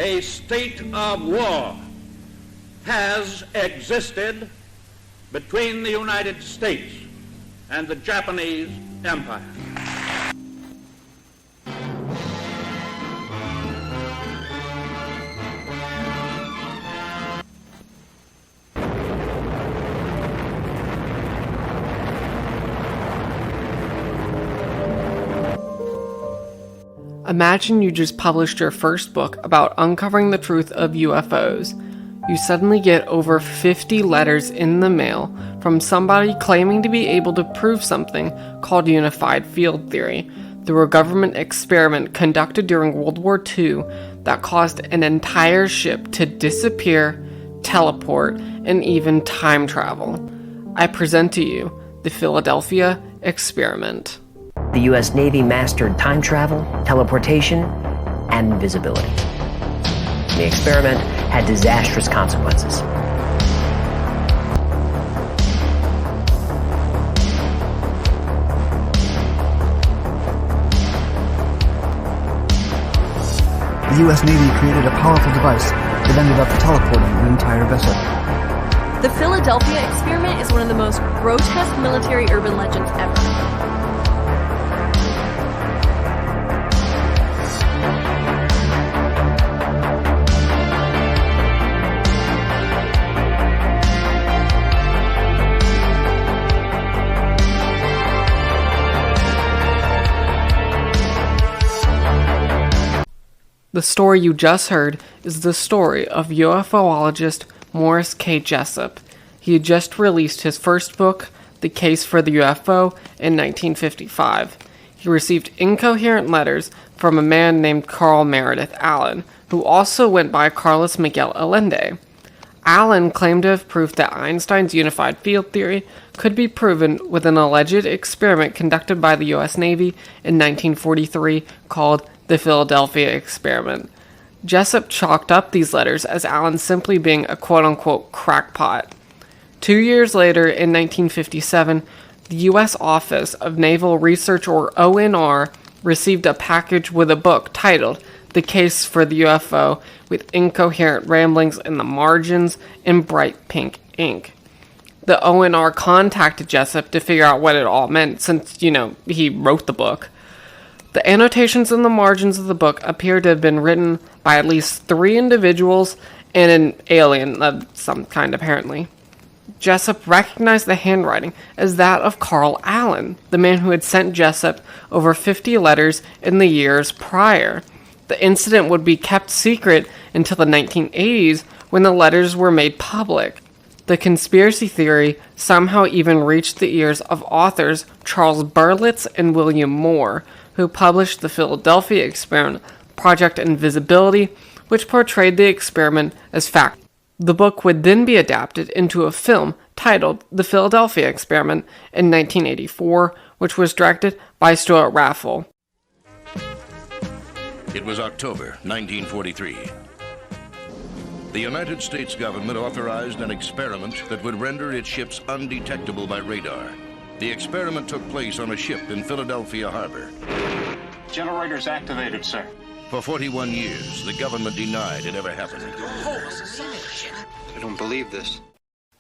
a state of war has existed between the United States and the Japanese Empire. Imagine you just published your first book about uncovering the truth of UFOs. You suddenly get over 50 letters in the mail from somebody claiming to be able to prove something called unified field theory through a government experiment conducted during World War II that caused an entire ship to disappear, teleport, and even time travel. I present to you the Philadelphia Experiment. The U.S. Navy mastered time travel, teleportation, and invisibility. The experiment had disastrous consequences. The U.S. Navy created a powerful device that ended up teleporting an entire vessel. The Philadelphia Experiment is one of the most grotesque military urban legends ever. The story you just heard is the story of UFOologist Morris K. Jessup. He had just released his first book, The Case for the UFO, in 1955. He received incoherent letters from a man named Carl Meredith Allen, who also went by Carlos Miguel Allende. Allen claimed to have proof that Einstein's unified field theory could be proven with an alleged experiment conducted by the U.S. Navy in 1943 called the Philadelphia Experiment. Jessup chalked up these letters as Allen simply being a quote-unquote crackpot. 2 years later, in 1957, the U.S. Office of Naval Research, or ONR, received a package with a book titled The Case for the UFO, with incoherent ramblings in the margins in bright pink ink. The ONR contacted Jessup to figure out what it all meant, since, he wrote the book. The annotations in the margins of the book appear to have been written by at least 3 individuals and an alien of some kind, apparently. Jessup recognized the handwriting as that of Carl Allen, the man who had sent Jessup over 50 letters in the years prior. The incident would be kept secret until the 1980s, when the letters were made public. The conspiracy theory somehow even reached the ears of authors Charles Berlitz and William Moore, who published the Philadelphia Experiment, Project Invisibility, which portrayed the experiment as fact. The book would then be adapted into a film titled The Philadelphia Experiment in 1984, which was directed by Stuart Raffel. It was October 1943. The United States government authorized an experiment that would render its ships undetectable by radar. The experiment took place on a ship in Philadelphia Harbor. Generators activated, sir. For 41 years, the government denied it ever happened. I don't believe this.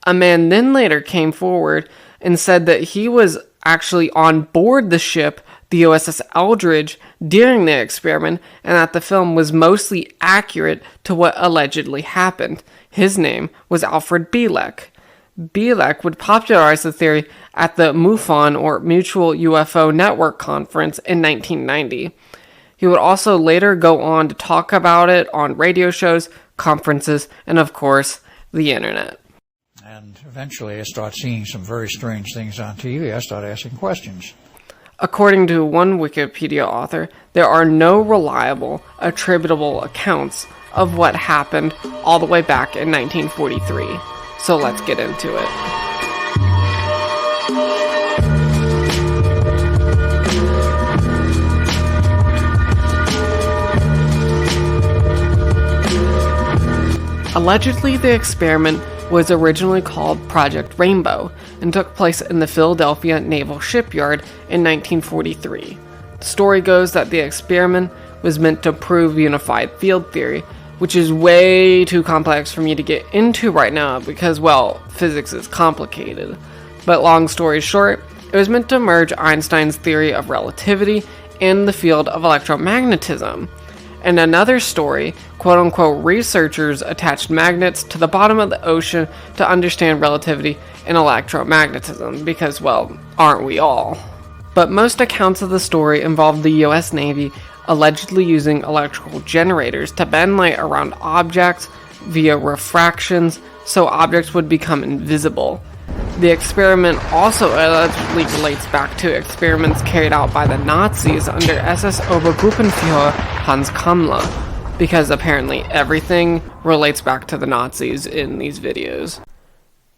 A man then later came forward and said that he was actually on board the ship, the USS Eldridge, during the experiment, and that the film was mostly accurate to what allegedly happened. His name was Alfred Bielek. Bielek would popularize the theory at the MUFON, or Mutual UFO Network Conference, in 1990. He would also later go on to talk about it on radio shows, conferences, and of course, the internet. And eventually I started seeing some very strange things on TV. I started asking questions. According to one Wikipedia author, there are no reliable, attributable accounts of what happened all the way back in 1943. So let's get into it. Allegedly, the experiment was originally called Project Rainbow and took place in the Philadelphia Naval Shipyard in 1943. The story goes that the experiment was meant to prove unified field theory which is way too complex for me to get into right now because, well, physics is complicated. But long story short, it was meant to merge Einstein's theory of relativity and the field of electromagnetism. In another story, quote-unquote researchers attached magnets to the bottom of the ocean to understand relativity and electromagnetism, because, well, aren't we all? But most accounts of the story involve the US Navy allegedly using electrical generators to bend light around objects via refractions so objects would become invisible. The experiment also allegedly relates back to experiments carried out by the Nazis under SS Obergruppenführer Hans Kammler, because apparently everything relates back to the Nazis in these videos.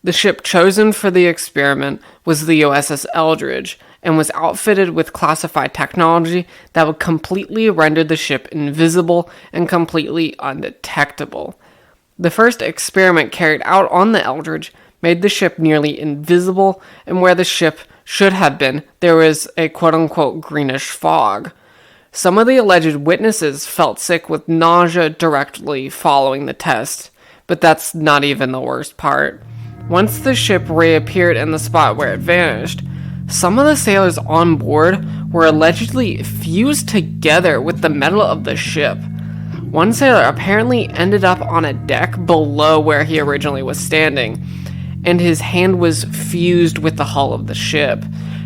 The ship chosen for the experiment was the USS Eldridge, and was outfitted with classified technology that would completely render the ship invisible and completely undetectable. The first experiment carried out on the Eldridge made the ship nearly invisible, and where the ship should have been, there was a quote-unquote greenish fog. Some of the alleged witnesses felt sick with nausea directly following the test, but that's not even the worst part. Once the ship reappeared in the spot where it vanished, some of the sailors on board were allegedly fused together with the metal of the ship. One sailor apparently ended up on a deck below where he originally was standing, and his hand was fused with the hull of the ship.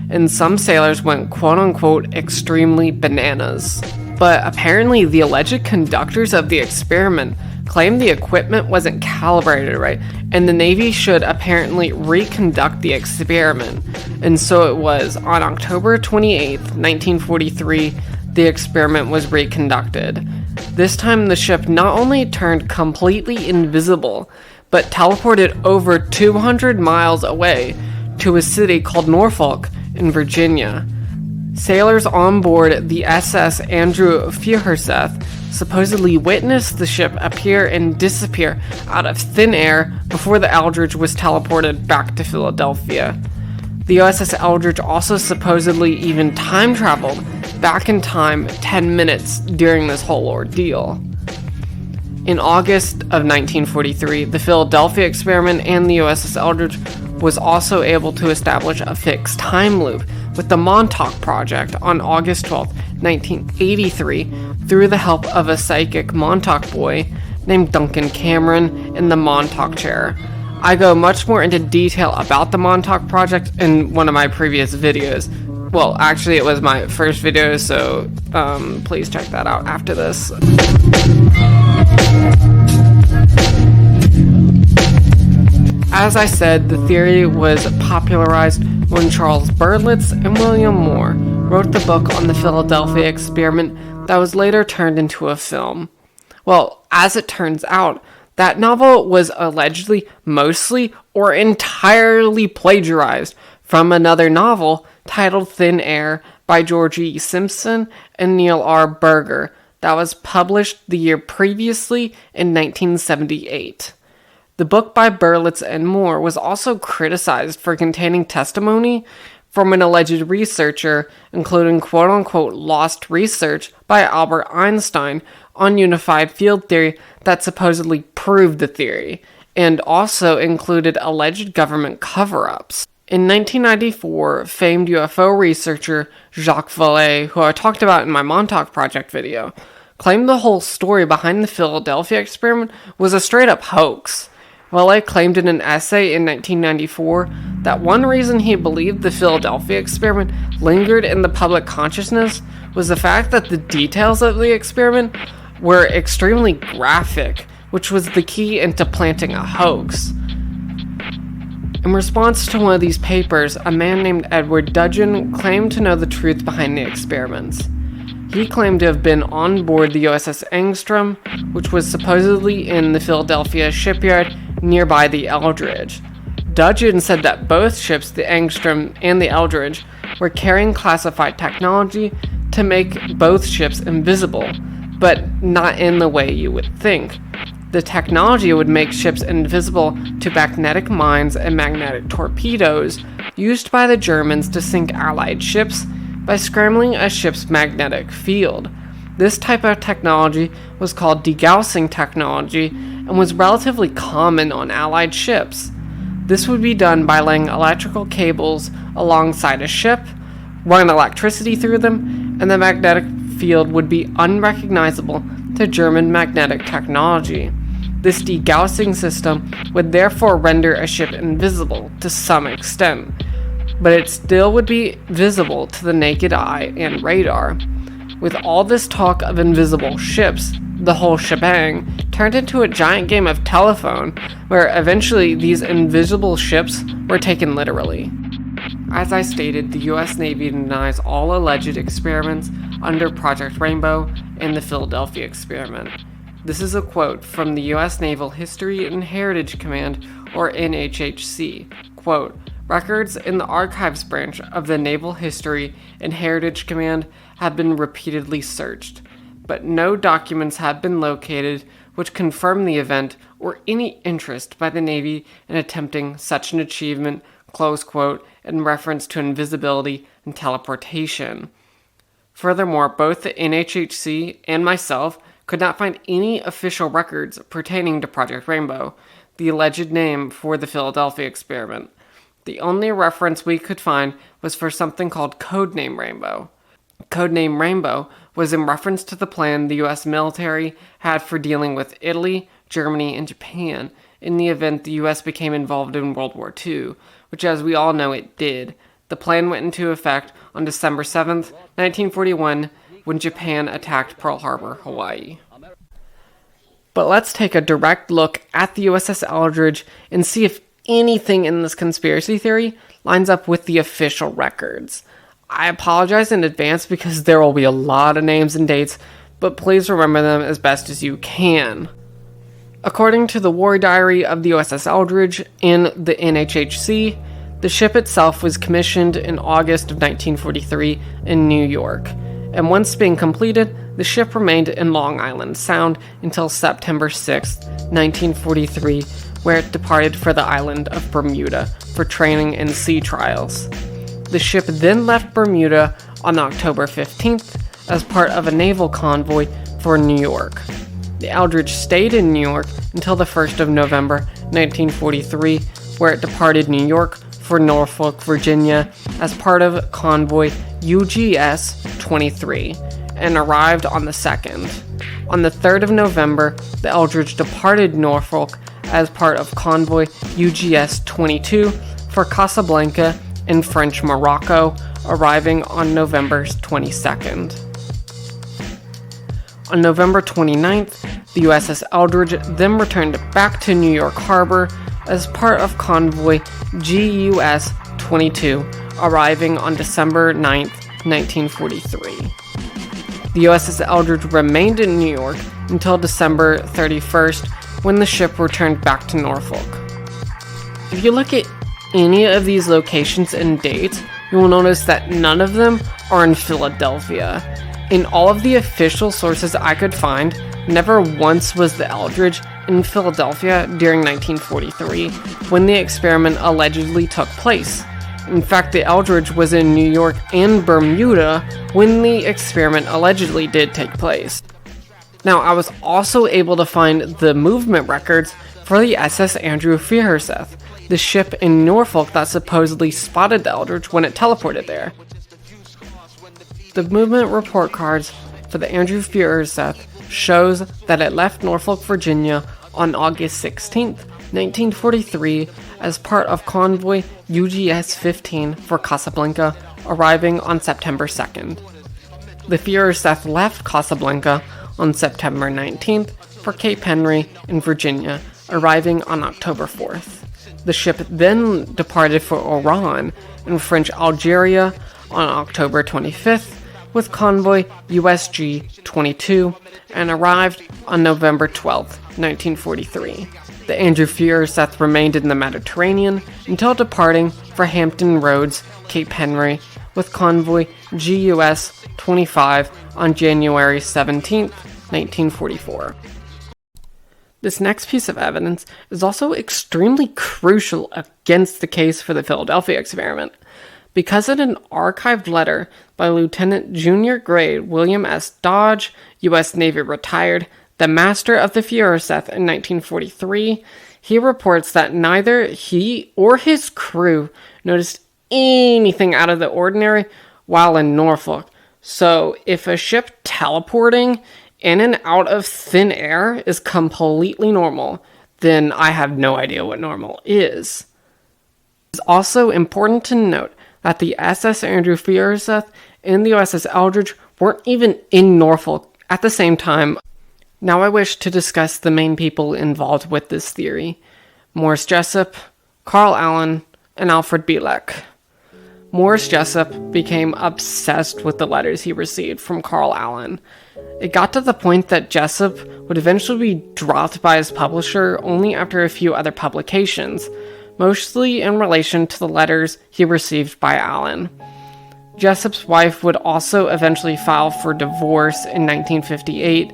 And some sailors went quote-unquote extremely bananas. But apparently the alleged conductors of the experiment claimed the equipment wasn't calibrated right, and the Navy should apparently reconduct the experiment. And so it was. On October 28th, 1943, the experiment was reconducted. This time the ship not only turned completely invisible, but teleported over 200 miles away to a city called Norfolk in Virginia. Sailors on board the SS Andrew Feuerseth supposedly witnessed the ship appear and disappear out of thin air before the Eldridge was teleported back to Philadelphia. The USS Eldridge also supposedly even time traveled back in time 10 minutes during this whole ordeal. In August of 1943, the Philadelphia experiment and the USS Eldridge was also able to establish a fixed time loop with the Montauk Project on August 12, 1983, through the help of a psychic Montauk boy named Duncan Cameron in the Montauk chair. I go much more into detail about the Montauk Project in one of my previous videos. Well, actually, it was my first video, so please check that out after this. As I said, the theory was popularized when Charles Berlitz and William Moore wrote the book on the Philadelphia experiment that was later turned into a film. Well, as it turns out, that novel was allegedly mostly or entirely plagiarized from another novel titled Thin Air by George E. Simpson and Neil R. Berger that was published the year previously in 1978. The book by Berlitz and Moore was also criticized for containing testimony from an alleged researcher, including quote-unquote lost research by Albert Einstein on unified field theory that supposedly proved the theory, and also included alleged government cover-ups. In 1994, famed UFO researcher Jacques Vallée, who I talked about in my Montauk Project video, claimed the whole story behind the Philadelphia experiment was a straight-up hoax. Vallée claimed in an essay in 1994 that one reason he believed the Philadelphia experiment lingered in the public consciousness was the fact that the details of the experiment were extremely graphic, which was the key into planting a hoax. In response to one of these papers, a man named Edward Dudgeon claimed to know the truth behind the experiments. He claimed to have been on board the USS Engstrom, which was supposedly in the Philadelphia shipyard nearby the Eldridge. Dudgeon said that both ships, the Engstrom and the Eldridge, were carrying classified technology to make both ships invisible, but not in the way you would think. The technology would make ships invisible to magnetic mines and magnetic torpedoes used by the Germans to sink Allied ships by scrambling a ship's magnetic field. This type of technology was called degaussing technology and was relatively common on Allied ships. This would be done by laying electrical cables alongside a ship, run electricity through them, and the magnetic field would be unrecognizable to German magnetic technology. This degaussing system would therefore render a ship invisible to some extent, but it still would be visible to the naked eye and radar. With all this talk of invisible ships, the whole shebang turned into a giant game of telephone, where eventually these invisible ships were taken literally. As I stated, the US Navy denies all alleged experiments under Project Rainbow and the Philadelphia experiment. This is a quote from the US Naval History and Heritage Command, or NHHC. Quote, "Records in the Archives branch of the Naval History and Heritage Command have been repeatedly searched, but no documents have been located which confirm the event or any interest by the Navy in attempting such an achievement," close quote, in reference to invisibility and teleportation. Furthermore, both the NHHC and myself could not find any official records pertaining to Project Rainbow, the alleged name for the Philadelphia experiment. The only reference we could find was for something called Codename Rainbow. Codename Rainbow was in reference to the plan the US military had for dealing with Italy, Germany, and Japan in the event the US became involved in World War II, which, as we all know, it did. The plan went into effect on December 7th, 1941, when Japan attacked Pearl Harbor, Hawaii. But let's take a direct look at the USS Eldridge and see if anything in this conspiracy theory lines up with the official records. I apologize in advance because there will be a lot of names and dates, but please remember them as best as you can. According to the War Diary of the USS Eldridge in the NHHC, the ship itself was commissioned in August of 1943 in New York, and once being completed, the ship remained in Long Island Sound until September 6, 1943, where it departed for the island of Bermuda for training and sea trials. The ship then left Bermuda on October 15th as part of a naval convoy for New York. The Eldridge stayed in New York until the 1st of November 1943, where it departed New York for Norfolk, Virginia as part of convoy UGS-23 and arrived on the 2nd. On the 3rd of November, the Eldridge departed Norfolk as part of convoy UGS-22 for Casablanca in French Morocco, arriving on November 22nd. On November 29th, the USS Eldridge then returned back to New York Harbor as part of convoy GUS-22, arriving on December 9th, 1943. The USS Eldridge remained in New York until December 31st, when the ship returned back to Norfolk. If you look at any of these locations and dates, you will notice that none of them are in Philadelphia. In all of the official sources I could find, never once was the Eldridge in Philadelphia during 1943, when the experiment allegedly took place. In fact, the Eldridge was in New York and Bermuda when the experiment allegedly did take place. Now, I was also able to find the movement records for the SS Andrew Fierseth, the ship in Norfolk that supposedly spotted the Eldridge when it teleported there. The movement report cards for the Andrew Fierseth shows that it left Norfolk, Virginia on August 16th, 1943 as part of convoy UGS-15 for Casablanca, arriving on September 2nd. The Fierseth left Casablanca on September 19th for Cape Henry in Virginia, arriving on October 4th. The ship then departed for Oran in French Algeria on October 25th with convoy USG-22 and arrived on November 12th, 1943. The Andrew Fierseth remained in the Mediterranean until departing for Hampton Roads, Cape Henry, with convoy GUS-25 on January 17th, 1944. This next piece of evidence is also extremely crucial against the case for the Philadelphia experiment, because in an archived letter by Lieutenant Junior Grade William S. Dodge, U.S. Navy retired, the master of the Furuseth in 1943, he reports that neither he or his crew noticed anything out of the ordinary while in Norfolk. So if a ship teleporting in and out of thin air is completely normal, then I have no idea what normal is. It's also important to note that the SS Andrew Furuseth and the USS Eldridge weren't even in Norfolk at the same time. Now I wish to discuss the main people involved with this theory: Morris Jessup, Carl Allen, and Alfred Bielek. Morris Jessup became obsessed with the letters he received from Carl Allen. It got to the point that Jessup would eventually be dropped by his publisher only after a few other publications, mostly in relation to the letters he received by Allen. Jessup's wife would also eventually file for divorce in 1958,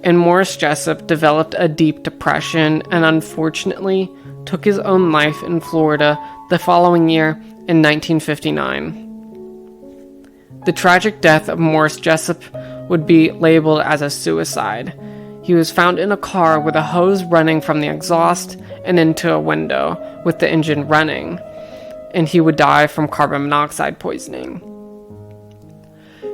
and Morris Jessup developed a deep depression and unfortunately took his own life in Florida the following year in 1959. The tragic death of Morris Jessup would be labeled as a suicide. He was found in a car with a hose running from the exhaust and into a window with the engine running, and he would die from carbon monoxide poisoning.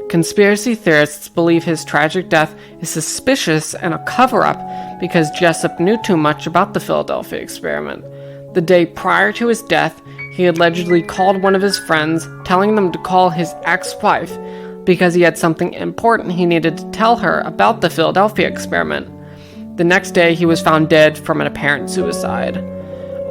Conspiracy theorists believe his tragic death is suspicious and a cover-up because Jessup knew too much about the Philadelphia experiment. The day prior to his death, he allegedly called one of his friends, telling them to call his ex-wife because he had something important he needed to tell her about the Philadelphia experiment. The next day, he was found dead from an apparent suicide.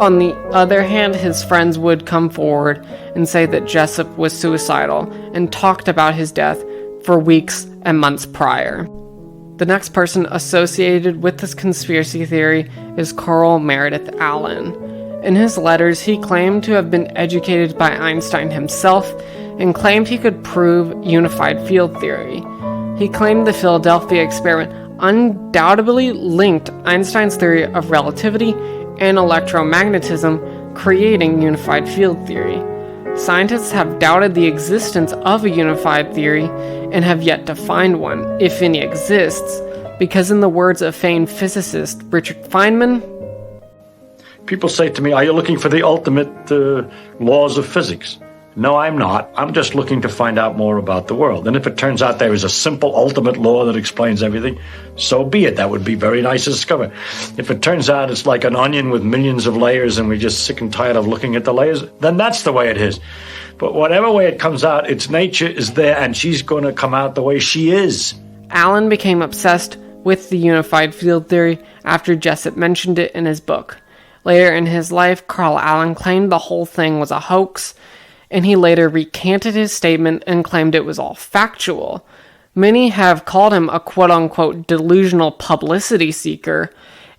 On the other hand, his friends would come forward and say that Jessup was suicidal and talked about his death for weeks and months prior. The next person associated with this conspiracy theory is Carl Meredith Allen. In his letters, he claimed to have been educated by Einstein himself and claimed he could prove unified field theory. He claimed the Philadelphia experiment undoubtedly linked Einstein's theory of relativity and electromagnetism, creating unified field theory. Scientists have doubted the existence of a unified theory and have yet to find one, if any exists, because in the words of famed physicist Richard Feynman, people say to me, "Are you looking for the ultimate laws of physics?" No, I'm not. I'm just looking to find out more about the world. And if it turns out there is a simple ultimate law that explains everything, so be it. That would be very nice to discover. If it turns out it's like an onion with millions of layers and we're just sick and tired of looking at the layers, then that's the way it is. But whatever way it comes out, its nature is there and she's going to come out the way she is. Allen became obsessed with the unified field theory after Jessup mentioned it in his book. Later in his life, Carl Allen claimed the whole thing was a hoax, and he later recanted his statement and claimed it was all factual. Many have called him a quote-unquote delusional publicity seeker,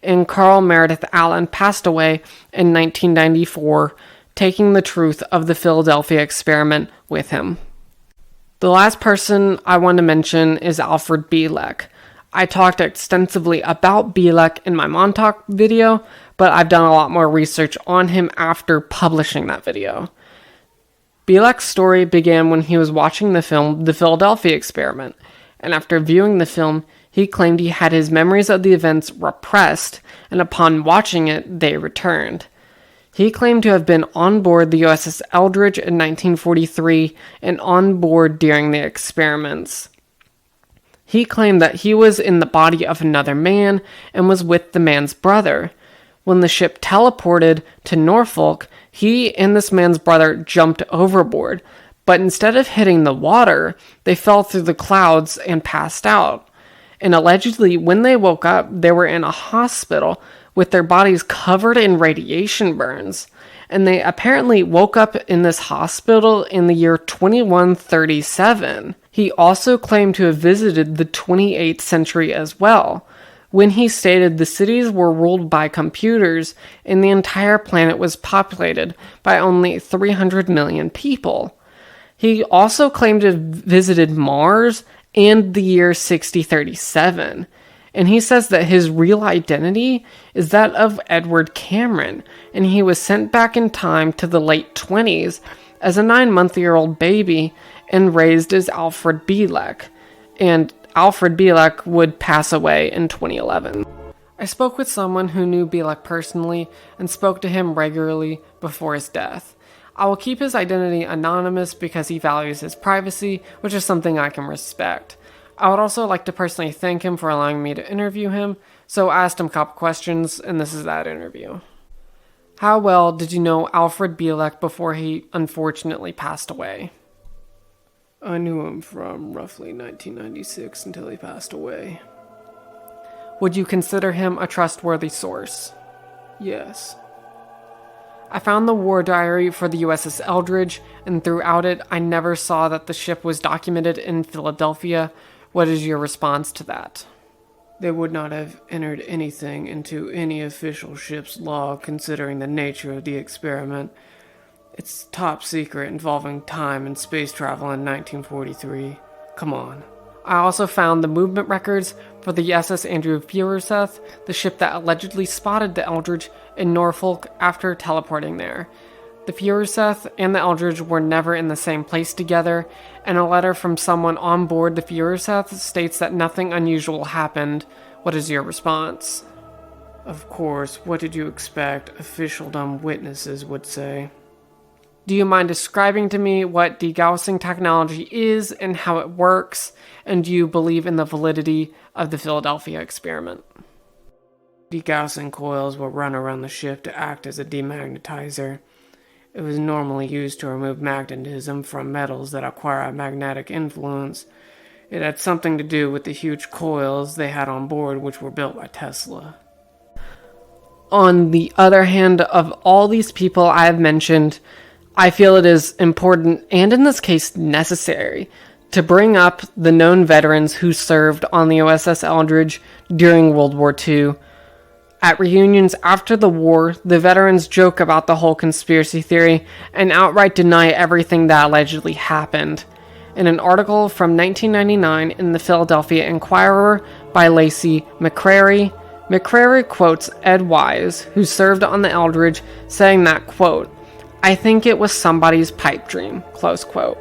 and Carl Meredith Allen passed away in 1994, taking the truth of the Philadelphia experiment with him. The last person I want to mention is Alfred Bielek. I talked extensively about Bielek in my Montauk video, but I've done a lot more research on him after publishing that video. Bielek's story began when he was watching the film The Philadelphia Experiment, and after viewing the film, he claimed he had his memories of the events repressed, and upon watching it, they returned. He claimed to have been on board the USS Eldridge in 1943 and on board during the experiments. He claimed that he was in the body of another man and was with the man's brother. When the ship teleported to Norfolk, he and this man's brother jumped overboard, but instead of hitting the water, they fell through the clouds and passed out. And allegedly, when they woke up, they were in a hospital with their bodies covered in radiation burns. And they apparently woke up in this hospital in the year 2137. He also claimed to have visited the 28th century as well, when he stated the cities were ruled by computers and the entire planet was populated by only 300 million people. He also claimed to have visited Mars and the year 6037, and he says that his real identity is that of Edward Cameron, and he was sent back in time to the late 20s as a 9-month-old baby and raised as Alfred Bielek, and Alfred Bielek would pass away in 2011. I spoke with someone who knew Bielek personally and spoke to him regularly before his death. I will keep his identity anonymous because he values his privacy, which is something I can respect. I would also like to personally thank him for allowing me to interview him, so I asked him a couple questions, and this is that interview. How well did you know Alfred Bielek before he unfortunately passed away? I knew him from roughly 1996 until he passed away. Would you consider him a trustworthy source? Yes. I found the war diary for the USS Eldridge, and throughout it, I never saw that the ship was documented in Philadelphia. What is your response to that? They would not have entered anything into any official ship's log considering the nature of the experiment. It's top secret involving time and space travel in 1943. Come on. I also found the movement records for the SS Andrew Furuseth, the ship that allegedly spotted the Eldridge in Norfolk after teleporting there. The Furuseth and the Eldridge were never in the same place together, and a letter from someone on board the Furuseth states that nothing unusual happened. What is your response? Of course, what did you expect officialdom witnesses would say? Do you mind describing to me what degaussing technology is and how it works, and do you believe in the validity of the Philadelphia experiment? Degaussing coils will run around the ship to act as a demagnetizer. It was normally used to remove magnetism from metals that acquire a magnetic influence. It had something to do with the huge coils they had on board, which were built by Tesla. On the other hand, of all these people I have mentioned, I feel it is important, and in this case necessary, to bring up the known veterans who served on the USS Eldridge during World War II. At reunions after the war, the veterans joke about the whole conspiracy theory and outright deny everything that allegedly happened. In an article from 1999 in the Philadelphia Inquirer by Lacey McCrary, McCrary quotes Ed Wise, who served on the Eldridge, saying that, quote, "I think it was somebody's pipe dream," close quote.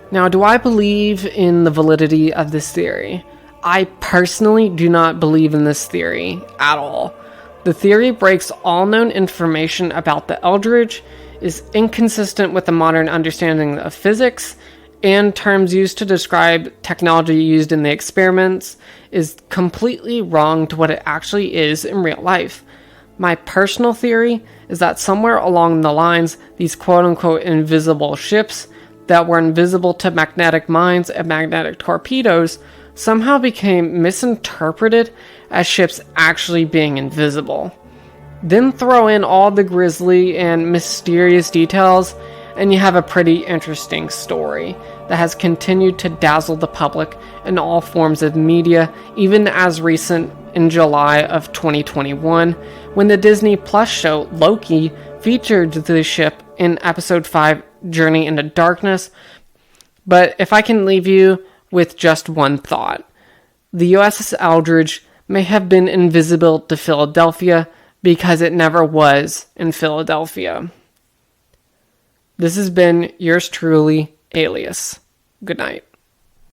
Now, do I believe in the validity of this theory? I personally do not believe in this theory at all. The theory breaks all known information about the Eldridge, is inconsistent with the modern understanding of physics, and terms used to describe technology used in the experiments is completely wrong to what it actually is in real life. My personal theory is that somewhere along the lines, these quote-unquote invisible ships that were invisible to magnetic mines and magnetic torpedoes somehow became misinterpreted as ships actually being invisible. Then throw in all the grisly and mysterious details, and you have a pretty interesting story that has continued to dazzle the public in all forms of media, even as recent in July of 2021, when the Disney Plus show Loki featured the ship in episode 5, Journey into Darkness. But if I can leave you with just one thought, the USS Eldridge may have been invisible to Philadelphia because it never was in Philadelphia. This has been yours truly, Alias. Good night.